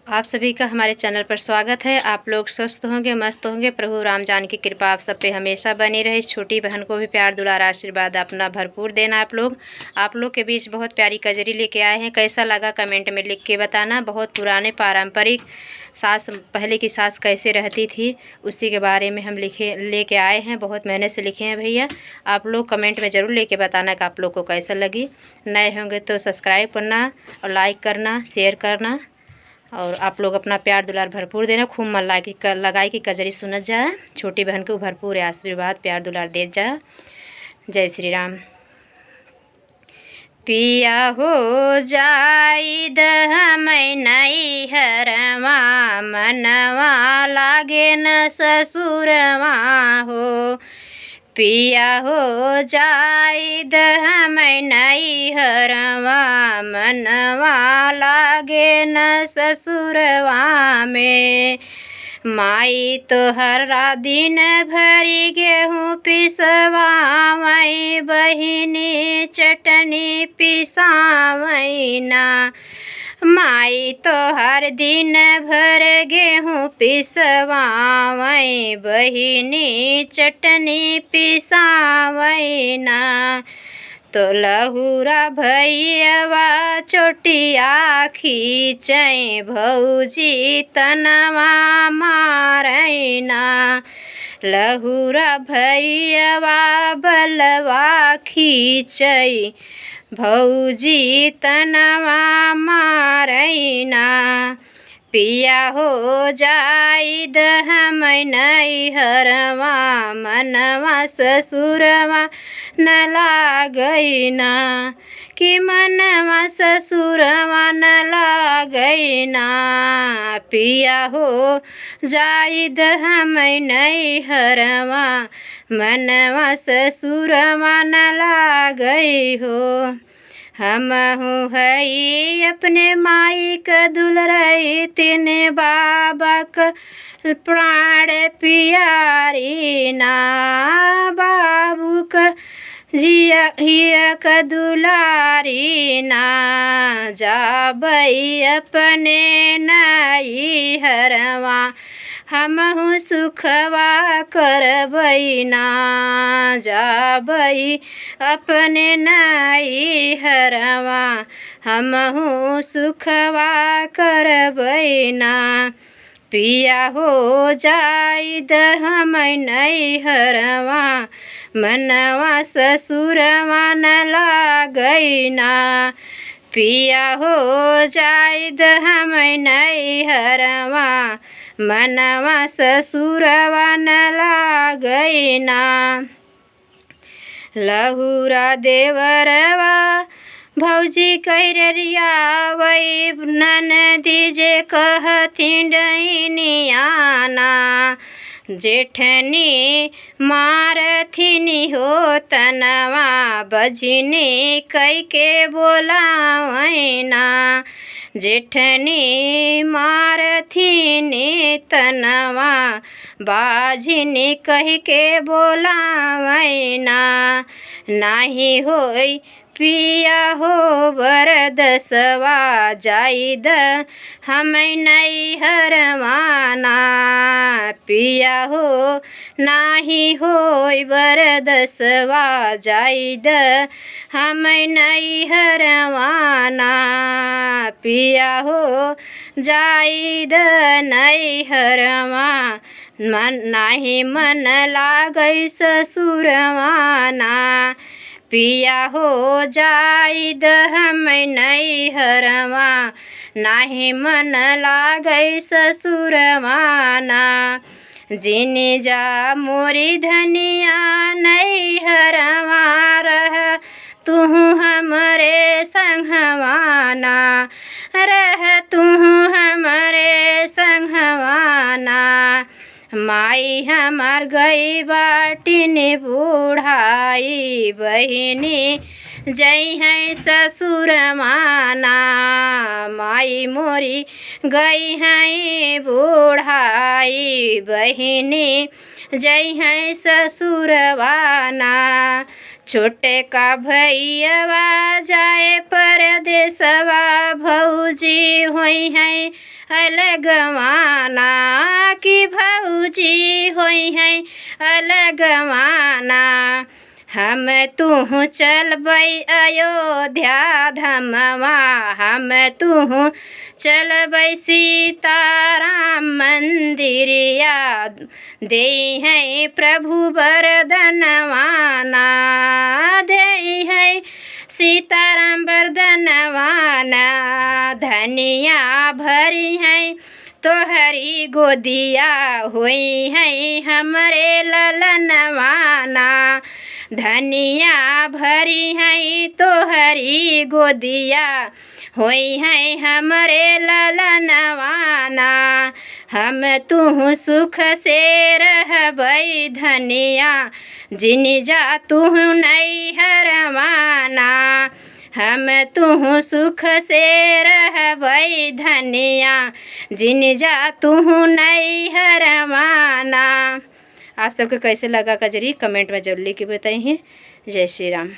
आप सभी का हमारे चैनल पर स्वागत है। आप लोग स्वस्थ होंगे, मस्त होंगे। प्रभु राम जान की कृपा आप सब पे हमेशा बनी रहे। छोटी बहन को भी प्यार दुलार आशीर्वाद अपना भरपूर देना। आप लोग के बीच बहुत प्यारी कजरी लेके आए हैं। कैसा लगा कमेंट में लिख के बताना। बहुत पुराने पारंपरिक सास, पहले की सास कैसे रहती थी उसी के बारे में हम लेके आए हैं। बहुत मेहनत से लिखे हैं भैया। आप लोग कमेंट में ज़रूर लेके बताना कि आप लोग को कैसा लगी। नए होंगे तो सब्सक्राइब करना और लाइक करना, शेयर करना और आप लोग अपना प्यार दुलार भरपूर देना। खूब मन लगाई की कजरी सुनत जाए। छोटी बहन को भरपूर आशीर्वाद प्यार दुलार दे जाए। जय श्री राम। पिया हो जाई दहमै नैहरवा, मनवा लागे न ससुरवा हो। पिया हो जाई दहमै नैहरवा, मनवा लागे न ससुरवा में। माई तोहरा दिन भरी गेहूँ पिसवावई, बहिनी चटनी पिसावई ना। माई तोहर दिन भर गेहूँ पिसवावई, बहिनी चटनी पिसावई ना। तो लहुरा भैयावा चोटिया खींचै, भौजी तनवा मारैना। लहुरा भैयावा बलवा खींचै, भौजी तनवा मारैना। पिया हो जाई दहमै नैहरवा, मनवा ससुरवा न लागैना। कि मनवा ससुरवा न लागैना। पिया हो जाई दहमै नैहरवा, मनवा ससुरवा न लागै हो। हमहु हई अपने माई क दुलरई, तीन बाबा क प्राण पियारी ना। बाबू क हिया क दुलारी ना। जाबई अपने नैहरवा, हमहु सुखवा करबै ना। जाबई अपने नैहरवा, हमहु सुखवा करबै ना। पिया हो जाई दहमै नैहरवा, मनवा ससुरवा न लागैना। पिया हो जाई दहमै नैहरवा, मनवा ससुरवा न लागैना। लहुरा देवरवा भौजी कैरियावई, ननदी जे कहथिन डैनियाना। जेठनी मारथिन हो तनवा, बजनी कई के बोलावैना। जेठनी मारथिन तनवा, बाझिनी कही के बोलावैना। नाही होई पिया हो बरदसवा, जाई दहमै नैहरवा ना। पिया हो नाही होई बरदसवा, जाई दहमै नैहरवा ना। पिया हो जाई द नैहरवा, नाही मन लागै ससुरवा ना। पिया हो जाई दहमै नैहरवा, नाही मन लागै ससुरवा ना। जिने जा मोरी धनिया नैहरवा, रह तुहु हमरे संगवा ना। रह तुहु हमरे संगवा ना। माई हमार गई बाटिन बूढ़ाई, बहिनी जई है ससुर माना माई मोरी गई है बूढ़ाई बहिनी जई है ससुरवाना छोटे का भैया जाए परदेसवा भौजी होई है अलगवाना की भौजी होई है अलगवाना हम तू चलबै अयोध्या धमवा हम तू चलबै सीताराम मंदिरिया दे है प्रभु वरदनवाना दे है सीताराम वरदनवाना धनिया भरी है तोहरी गोदिया हुई है हमरे ललनवाना धनिया भरी है तोहरी गोदिया हुई है हमरे ललनवाना हम तू सुख से रहबै धनिया जिन जा तू नहीं हरवाना हम तू सुख से रहबै धनिया जिन जा तू नहीं हरवाना। आप सबको कैसे लगा कजरी कमेंट में जरूर लिख के बताइए। जय श्री राम।